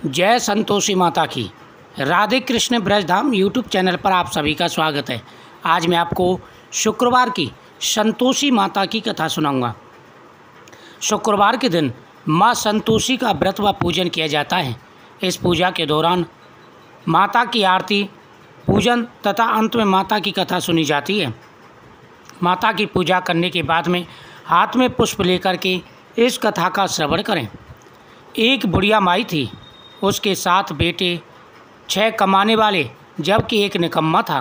जय संतोषी माता की। Radhe Krishna Brajdham YouTube channel पर आप सभी का स्वागत है। आज मैं आपको शुक्रवार की संतोषी माता की कथा सुनाऊंगा। शुक्रवार के दिन माँ संतोषी का व्रत व पूजन किया जाता है। इस पूजा के दौरान माता की आरती, पूजन तथा अंत में माता की कथा सुनी जाती है। माता की पूजा करने के बाद में हाथ में पुष्प लेकर के इस कथा का श्रवण करें। एक बुढ़िया माई थी, उसके 7 बेटे, 6 कमाने वाले जबकि एक निकम्मा था।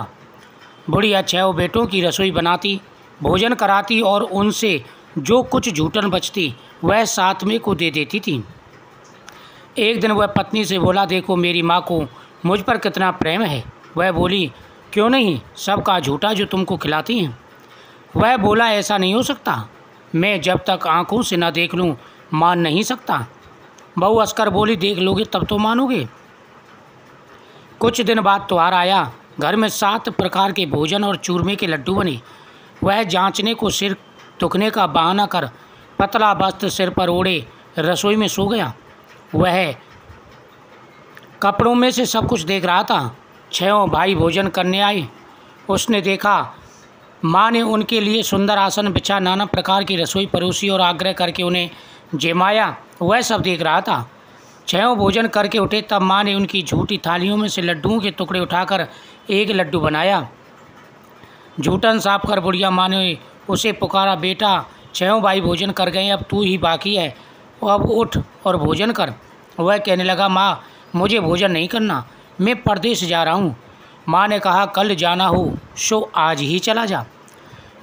बुढ़िया 6 बेटों की रसोई बनाती, भोजन कराती और उनसे जो कुछ जूठन बचती वह 7वें को दे देती थी। एक दिन वह पत्नी से बोला, देखो मेरी माँ को मुझ पर कितना प्रेम है। वह बोली, क्यों नहीं, सबका झूठा जो तुमको खिलाती हैं। वह बोला, ऐसा नहीं हो सकता, मैं जब तक आंखों से न देख लूँ मान नहीं सकता। बहू हंसकर बोली, देख लोगे तब तो मानोगे। कुछ दिन बाद त्योहार आया। घर में 7 प्रकार के भोजन और चूरमे के लड्डू बने। वह जांचने को सिर दुखने का बहाना कर पतला वस्त्र सिर पर ओढ़े रसोई में सो गया। वह कपड़ों में से सब कुछ देख रहा था। 6 भाई भोजन करने आए। उसने देखा माँ ने उनके लिए सुंदर आसन बिछा, नाना प्रकार की रसोई परोसी और आग्रह करके उन्हें जमाया। वह सब देख रहा था। 6 भोजन करके उठे तब माँ ने उनकी झूठी थालियों में से लड्डुओं के टुकड़े उठाकर एक लड्डू बनाया। झूठन साफ कर बुढ़िया माँ ने उसे पुकारा, बेटा 6 भाई भोजन कर गए, अब तू ही बाकी है, अब उठ और भोजन कर। वह कहने लगा, माँ मुझे भोजन नहीं करना, मैं परदेश जा रहा हूँ। माँ ने कहा, कल जाना हो सो आज ही चला जा।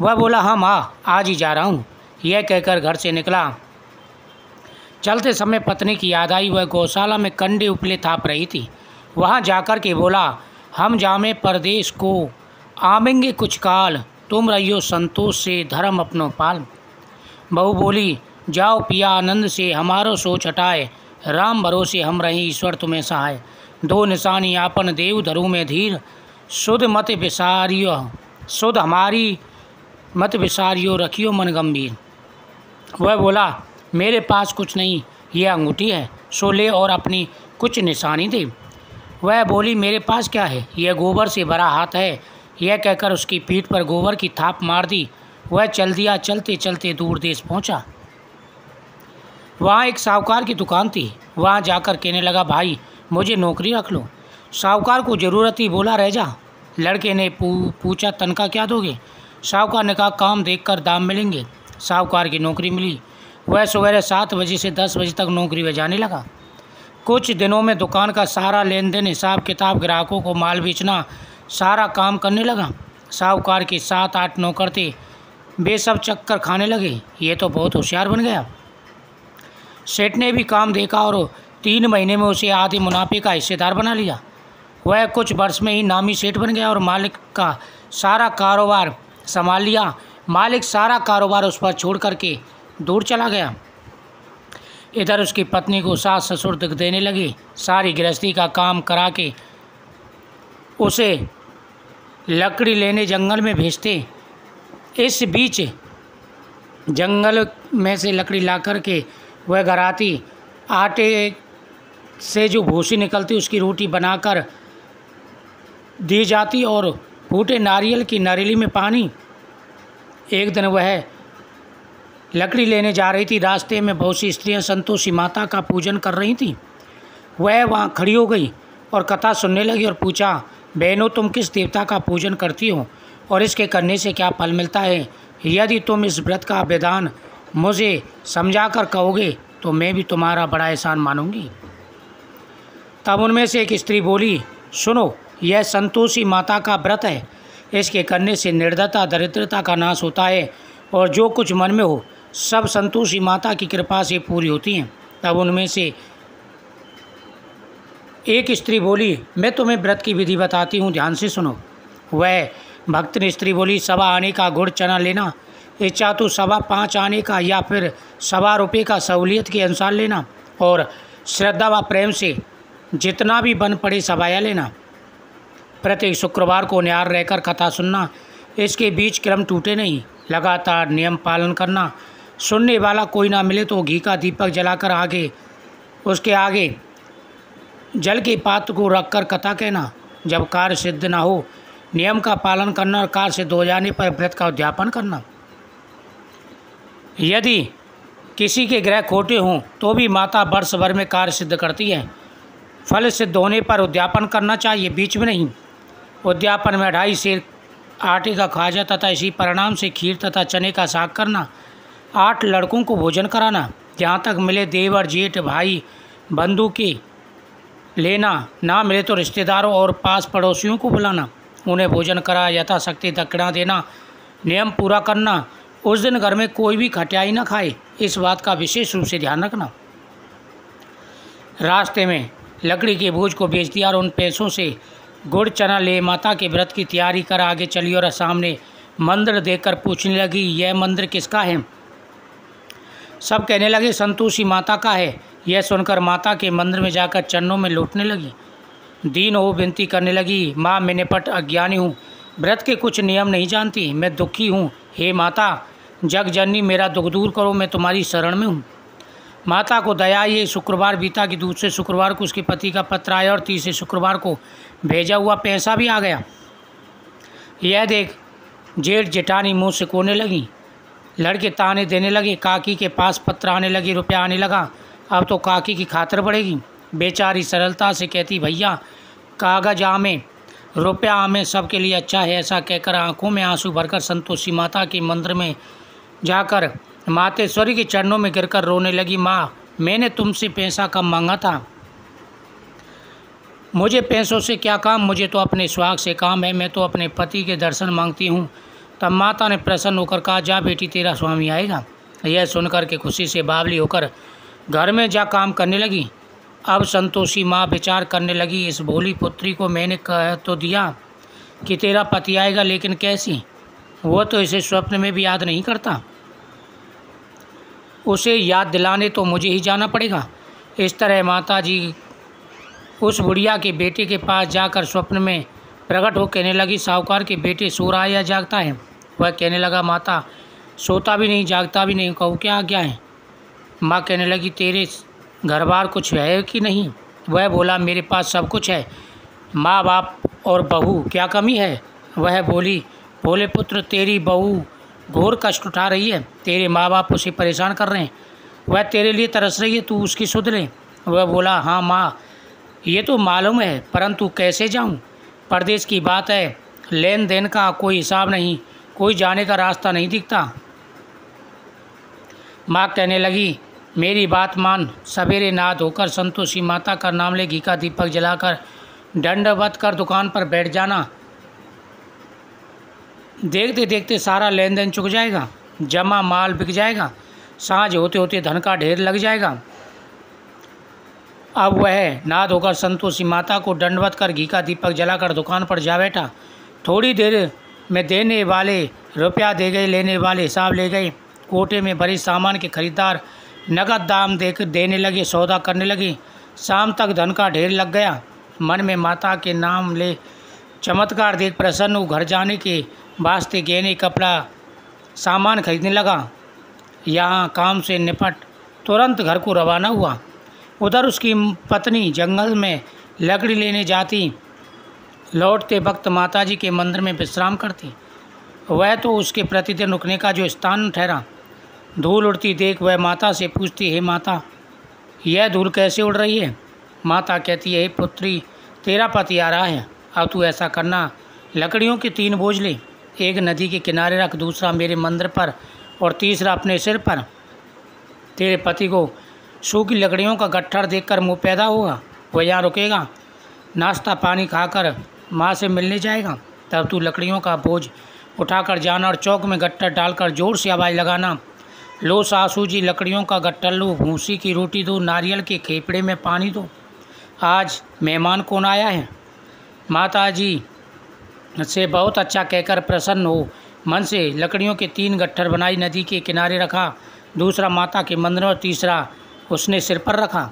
वह बोला, हाँ माँ आज ही जा रहा हूँ। यह कहकर घर से निकला। चलते समय पत्नी की याद आई। वह गौशाला में कंडे उपले थाप रही थी। वहाँ जाकर के बोला, हम जामे परदेश को आवेंगे कुछ काल, तुम रहियो संतोष से धर्म अपनो पाल। बहू बोली, जाओ पिया आनंद से हमारो सोच हटाए, राम भरोसे हम रहे ईश्वर तुम्हें सहाय। 2 निशानी आपन देव धरु में धीर, सुध मत विसारियो, सुध हमारी मत विसारियो, रखियो मन गंभीर। वह बोला, मेरे पास कुछ नहीं, यह अंगूठी है, सो ले और अपनी कुछ निशानी दे। वह बोली, मेरे पास क्या है, यह गोबर से भरा हाथ है। यह कहकर उसकी पीठ पर गोबर की थाप मार दी। वह चल दिया। चलते चलते दूर देश पहुंचा। वहाँ एक साहूकार की दुकान थी। वहाँ जाकर कहने लगा, भाई मुझे नौकरी रख लो। साहूकार को ज़रूरत ही, बोला रह जा। लड़के ने पूछा, तनख्वाह क्या दोगे। साहूकार ने कहा, काम देखकर दाम मिलेंगे। साहूकार की नौकरी मिली। वह सवेरे 7 बजे से 10 बजे तक नौकरी में जाने लगा। कुछ दिनों में दुकान का सारा लेन देन, हिसाब किताब, ग्राहकों को माल बेचना, सारा काम करने लगा। साहूकार के 7-8 नौकर थे, वे सब चक्कर खाने लगे। ये तो बहुत होशियार बन गया। सेठ ने भी काम देखा और 3 महीने में उसे आधे मुनाफे का हिस्सेदार बना लिया। वह कुछ वर्ष में ही नामी सेठ बन गया और मालिक का सारा कारोबार संभाल लिया। मालिक सारा कारोबार उस पर छोड़ करके दूर चला गया। इधर उसकी पत्नी को सास ससुर दुख देने लगे। सारी गृहस्थी का काम करा के उसे लकड़ी लेने जंगल में भेजते। इस बीच जंगल में से लकड़ी ला कर के वह घर आती। आटे से जो भूसी निकलती उसकी रोटी बनाकर दी जाती और फूटे नारियल की नरेली में पानी। एक दिन वह लकड़ी लेने जा रही थी। रास्ते में बहुत सी स्त्रियाँ संतोषी माता का पूजन कर रही थीं। वह वहाँ खड़ी हो गई और कथा सुनने लगी और पूछा, बहनों तुम किस देवता का पूजन करती हो और इसके करने से क्या फल मिलता है। यदि तुम इस व्रत का विधान मुझे समझा कर कहोगे तो मैं भी तुम्हारा बड़ा एहसान मानूंगी। तब उनमें से एक स्त्री बोली, सुनो, यह संतोषी माता का व्रत है। इसके करने से निर्धनता, दरिद्रता का नाश होता है और जो कुछ मन में हो सब संतोषी माता की कृपा से पूरी होती हैं। तब उनमें से एक स्त्री बोली, मैं तुम्हें व्रत की विधि बताती हूँ, ध्यान से सुनो। वह भक्तनी स्त्री बोली, 1.25 आने का गुड़ चना लेना, इच्छा तो 5.25 आने का या फिर 1.25 रुपये का सहूलियत के अनुसार लेना और श्रद्धा व प्रेम से जितना भी बन पड़े सबाया लेना। प्रत्येक शुक्रवार को निहार रहकर कथा सुनना, इसके बीच क्रम टूटे नहीं, लगातार नियम पालन करना। सुनने वाला कोई ना मिले तो घी का दीपक जलाकर उसके आगे जल के पात्र को रखकर कथा कहना, जब कार्य सिद्ध न हो नियम का पालन करना और कार्य सिद्ध हो जाने पर व्रत का उद्यापन करना। यदि किसी के ग्रह खोटे हों तो भी माता वर्ष भर में कार्य सिद्ध करती है। फल सिद्ध होने पर उद्यापन करना चाहिए, बीच में नहीं। उद्यापन में 2.5 सेर आटे का खाजा तथा इसी परिणाम से खीर तथा चने का साग करना। 8 लड़कों को भोजन कराना, जहाँ तक मिले देवर जेठ भाई बंधु के लेना, ना मिले तो रिश्तेदारों और पास पड़ोसियों को बुलाना, उन्हें भोजन करा यथाशक्ति दक्षिणा देना। नियम पूरा करना, उस दिन घर में कोई भी खटियाई न खाए, इस बात का विशेष रूप से ध्यान रखना। रास्ते में लकड़ी के बोझ को बेच दिया और उन पैसों से गुड़ चना ले माता के व्रत की तैयारी कर आगे चली और सामने मंदिर देखकर पूछने लगी, यह मंदिर किसका है? सब कहने लगे संतोषी माता का है। यह सुनकर माता के मंदिर में जाकर चरणों में लौटने लगी। दीन हो विनती करने लगी, माँ मैं निपट अज्ञानी हूँ, व्रत के कुछ नियम नहीं जानती, मैं दुखी हूँ। हे माता जग जननी मेरा दुख दूर करो, मैं तुम्हारी शरण में हूँ। माता को दया आई। शुक्रवार बीता कि दूसरे शुक्रवार को उसके पति का पत्र आया और तीसरे शुक्रवार को भेजा हुआ पैसा भी आ गया। यह देख जेठ जेठानी मुँह सिकोने लगी, लड़के ताने देने लगे। काकी के पास पत्र आने लगी, रुपया आने लगा। अब तो काकी की खातिर बढ़ेगी। बेचारी सरलता से कहती, भैया कागज आमे रुपया आमे सबके लिए अच्छा है। ऐसा कहकर आंखों में आंसू भरकर संतोषी माता के मंदिर में जाकर मातेश्वरी के चरणों में गिरकर रोने लगी। माँ मैंने तुमसे पैसा कम मांगा था, मुझे पैसों से क्या काम, मुझे तो अपने सुहाग से काम है, मैं तो अपने पति के दर्शन मांगती हूँ। तब माता ने प्रसन्न होकर कहा, जा बेटी तेरा स्वामी आएगा। यह सुनकर के खुशी से बावली होकर घर में जा काम करने लगी। अब संतोषी माँ विचार करने लगी, इस भोली पुत्री को मैंने कह तो दिया कि तेरा पति आएगा, लेकिन कैसी, वो तो इसे स्वप्न में भी याद नहीं करता। उसे याद दिलाने तो मुझे ही जाना पड़ेगा। इस तरह माता जी उस बुढ़िया के बेटे के पास जाकर स्वप्न में प्रकट हो कहने लगी, साहूकार के बेटे सो रहा है या जागता है? वह कहने लगा, माता सोता भी नहीं जागता भी नहीं, कहूँ क्या आज्ञा है? माँ कहने लगी, तेरे घर बार कुछ है कि नहीं? वह बोला, मेरे पास सब कुछ है, माँ बाप और बहू, क्या कमी है? वह बोली, भोले पुत्र तेरी बहू घोर कष्ट उठा रही है, तेरे माँ बाप उसे परेशान कर रहे हैं, वह तेरे लिए तरस रही है, तू उसकी सुध ले। वह बोला, हाँ माँ ये तो मालूम है, परंतु कैसे जाऊँ? परदेश की बात है, लेन देन का कोई हिसाब नहीं, कोई जाने का रास्ता नहीं दिखता। माँ कहने लगी, मेरी बात मान, सवेरे नहा धोकर संतोषी माता का नाम ले, घी का दीपक जलाकर दंडवत कर दुकान पर बैठ जाना। देखते देखते सारा लेन देन चुक जाएगा, जमा माल बिक जाएगा, सांझ होते होते धन का ढेर लग जाएगा। अब वह नहा धोकर संतोषी माता को दंडवत कर घी का दीपक जलाकर दुकान पर जा बैठा। थोड़ी देर में देने वाले रुपया दे गए, लेने वाले हिसाब ले गए। कोटे में भरे सामान के खरीदार नगद दाम देने लगे, सौदा करने लगे। शाम तक धन का ढेर लग गया। मन में माता के नाम ले चमत्कार देख प्रसन्न हो घर जाने के वास्ते गहने कपड़ा सामान खरीदने लगा। यहाँ काम से निपट तुरंत घर को रवाना हुआ। उधर उसकी पत्नी जंगल में लकड़ी लेने जाती, लौटते वक्त माताजी के मंदिर में विश्राम करती। वह तो उसके प्रतिदिन रुकने का जो स्थान ठहरा। धूल उड़ती देख वह माता से पूछती, हे माता यह धूल कैसे उड़ रही है? माता कहती है, हे पुत्री तेरा पति आ रहा है, अब तू ऐसा करना, लकड़ियों के 3 बोझ ले, एक नदी के किनारे रख, दूसरा मेरे मंदिर पर और तीसरा अपने सिर पर। तेरे पति को सूखी लकड़ियों का गट्ठर देखकर मुँह पैदा होगा, वह यहाँ रुकेगा, नाश्ता पानी खाकर माँ से मिलने जाएगा। तब तू लकड़ियों का बोझ उठाकर जाना और चौक में गट्ठर डालकर जोर से आवाज़ लगाना, लो सासू जी लकड़ियों का गट्ठर लो, भूसी की रोटी दो, नारियल के खेपड़े में पानी दो, आज मेहमान कौन आया है? माता जी से बहुत अच्छा कहकर प्रसन्न हो मन से लकड़ियों के 3 गट्ठर बनाई, नदी के किनारे रखा, दूसरा माता के मंदिर और तीसरा उसने सिर पर रखा।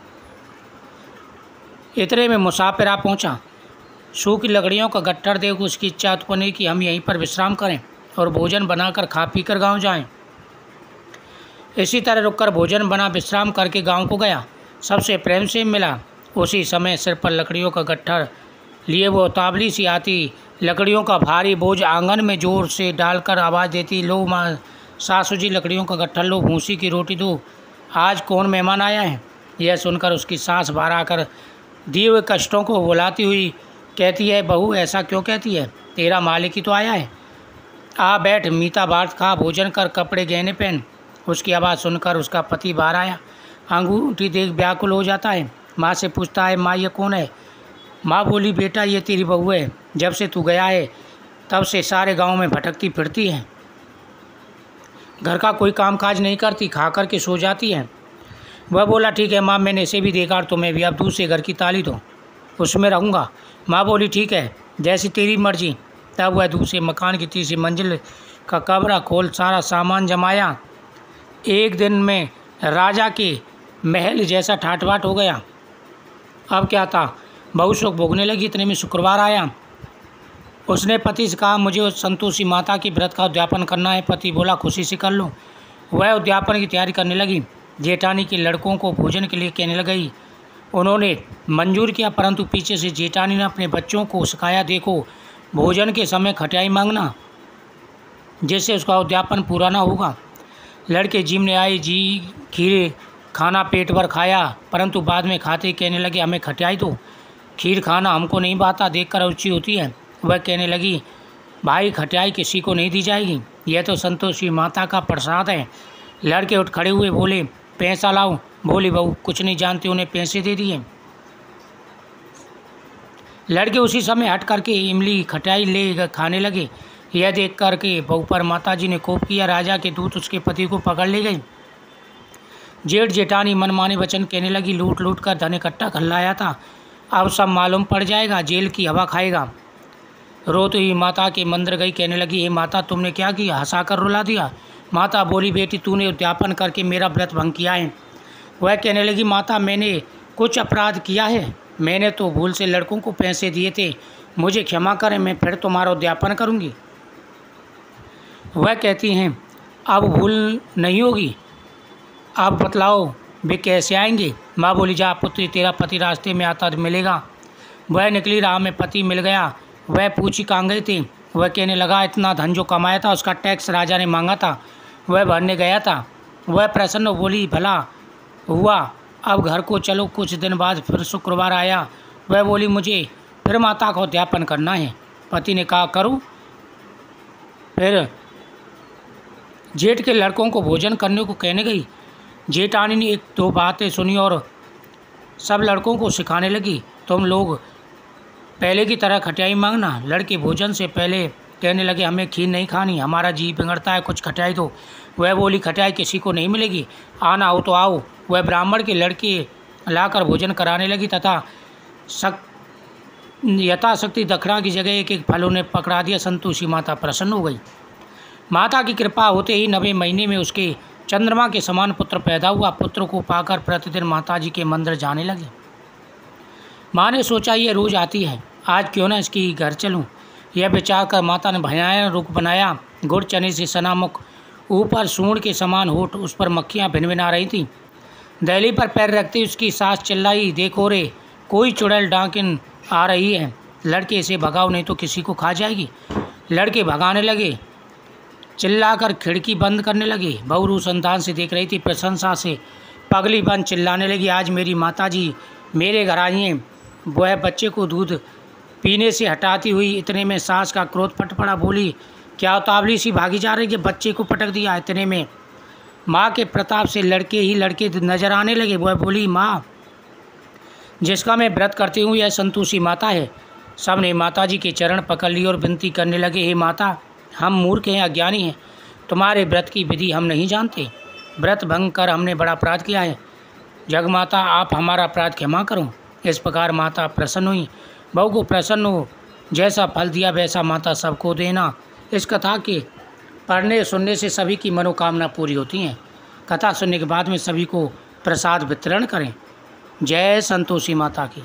इतने में मुसाफिर आ पहुँचा। सूखी लकड़ियों का गट्ठर देख उसकी इच्छा उत्पन्न हुई कि हम यहीं पर विश्राम करें और भोजन बनाकर खा पी कर गाँव जाएँ। इसी तरह रुककर भोजन बना विश्राम करके गांव को गया। सबसे प्रेम से मिला, उसी समय सिर पर लकड़ियों का गट्ठर लिए वो उतावली सी आती, लकड़ियों का भारी बोझ आंगन में जोर से डालकर आवाज़ देती, लो माँ सासू जी लकड़ियों का गट्ठर लो, भूसी की रोटी दो, आज कौन मेहमान आया है। यह सुनकर उसकी सास बाहर आकर दिए हुए कष्टों को बुलाती हुई कहती है, बहू ऐसा क्यों कहती है, तेरा मालिक ही तो आया है, आ बैठ, मीठा भात खा, भोजन कर, कपड़े गहने पहन। उसकी आवाज़ सुनकर उसका पति बाहर आया, अंगूठी देख व्याकुल हो जाता है। माँ से पूछता है, माँ ये कौन है। माँ बोली, बेटा ये तेरी बहू है, जब से तू गया है तब से सारे गांव में भटकती फिरती है, घर का कोई काम काज नहीं करती, खा कर के सो जाती है। वह बोला, ठीक है माँ, मैंने इसे भी देखा, तो मैं भी अब दूसरे घर की ताली दो, उसमें रहूँगा। माँ बोली, ठीक है, जैसी तेरी मर्जी। तब वह दूसरे मकान की तीसरी मंजिल का कमरा खोल सारा सामान जमाया। एक दिन में राजा के महल जैसा ठाट-बाट हो गया। अब क्या था, बहू सुख भोगने लगी। इतने में शुक्रवार आया। उसने पति से कहा, मुझे उस संतोषी माता की व्रत का उद्यापन करना है। पति बोला, खुशी से कर लो। वह उद्यापन की तैयारी करने लगी। जेठानी के लड़कों को भोजन के लिए कहने लगी। उन्होंने मंजूर किया, परंतु पीछे से जेठानी ने अपने बच्चों को सिखाया, देखो भोजन के समय खटाई मांगना, जिससे उसका उद्यापन पूरा ना होगा। लड़के जिमने आए, जी खीर खाना पेट भर खाया, परंतु बाद में खाते कहने लगे, हमें खटाई दो, खीर खाना हमको नहीं भाता, देखकर रुचि होती है। वह कहने लगी, भाई खटाई किसी को नहीं दी जाएगी, यह तो संतोषी माता का प्रसाद है। लड़के उठ खड़े हुए, बोले, पैसा लाओ। बोली, बहू कुछ नहीं जानती, उन्हें पैसे दे दिए। लड़के उसी समय हट करके इमली खटाई ले खाने लगे। यह देख करके बहू पर माताजी ने कोप किया। राजा के दूत उसके पति को पकड़ ले गए। जेठ जेठानी मनमाने वचन कहने लगी, लूट लूट कर धन इकट्ठा कर लाया था, अब सब मालूम पड़ जाएगा, जेल की हवा खाएगा। रोते ही माता के मंदिर गई, कहने लगी, हे माता तुमने क्या किया, हंसाकर रुला दिया। माता बोली, बेटी तूने उद्यापन करके मेरा व्रत भंग किया है। वह कहने लगी, माता मैंने कुछ अपराध किया है, मैंने तो भूल से लड़कों को पैसे दिए थे, मुझे क्षमा करें, मैं फिर तुम्हारा उद्यापन करूंगी। वह कहती हैं, अब भूल नहीं होगी, आप बतलाओ वे कैसे आएंगे। माँ बोली, जा पुत्री, तेरा पति रास्ते में आता मिलेगा। वह निकली, राह में पति मिल गया। वह पूछी, कहाँ गए थे। वह कहने लगा, इतना धन जो कमाया था उसका टैक्स राजा ने मांगा था, वह भरने गया था। वह प्रसन्न बोली, भला हुआ, अब घर को चलो। कुछ दिन बाद फिर शुक्रवार आया। वह बोली, मुझे फिर माता का उद्यापन करना है। पति ने कहा, करो। फिर जेठ के लड़कों को भोजन करने को कहने गई। जेठानी ने एक दो बातें सुनी और सब लड़कों को सिखाने लगी, तुम लोग पहले की तरह खटाई मांगना। लड़के भोजन से पहले कहने लगे, हमें खीर नहीं खानी, हमारा जी बिगड़ता है, कुछ खटाई दो। वह बोली, खटाई किसी को नहीं मिलेगी, आना हो तो आओ। वह ब्राह्मण के लड़के लाकर भोजन कराने लगी तथा यथाशक्ति दक्षिणा की जगह एक एक फल उन्हें पकड़ा दिया। संतोषी माता प्रसन्न हो गई। माता की कृपा होते ही 9वें महीने में उसके चंद्रमा के समान पुत्र पैदा हुआ। पुत्र को पाकर प्रतिदिन माताजी के मंदिर जाने लगे। माँ ने सोचा, ये रोज़ आती है, आज क्यों ना इसकी घर चलूं। यह विचार कर माता ने भयानक रुख बनाया। गुड़ चने से सना मुख, ऊपर सूंड के समान होठ, उस पर मक्खियाँ भिनभिना रही थीं। दहली पर पैर रखते उसकी सास चिल्लाई, देखो रे, कोई चुड़ैल डाकिन आ रही है, लड़के इसे भगाओ नहीं तो किसी को खा जाएगी। लड़के भगाने लगे, चिल्लाकर खिड़की बंद करने लगे। बहू अनुसंधान से देख रही थी, प्रशंसा से पगली बंद चिल्लाने लगी, आज मेरी माताजी मेरे घर आई हैं। वह बच्चे को दूध पीने से हटाती हुई, इतने में सास का क्रोध फट पड़ा। बोली, क्या उतावली सी भागी जा रही है, बच्चे को पटक दिया। इतने में माँ के प्रताप से लड़के ही लड़के नजर आने लगे। वह बोली, माँ जिसका मैं व्रत करती हूँ यह संतोषी माता है। सब ने माताजी के चरण पकड़ लिए और विनती करने लगे, हे माता, हम मूर्ख हैं, अज्ञानी हैं, तुम्हारे व्रत की विधि हम नहीं जानते, व्रत भंग कर हमने बड़ा अपराध किया है, जगमाता आप हमारा अपराध क्षमा करो। इस प्रकार माता प्रसन्न हुई। बहू को प्रसन्न हो, जैसा फल दिया वैसा माता सबको देना। इस कथा के पढ़ने सुनने से सभी की मनोकामना पूरी होती हैं। कथा सुनने के बाद में सभी को प्रसाद वितरण करें। जय संतोषी माता की।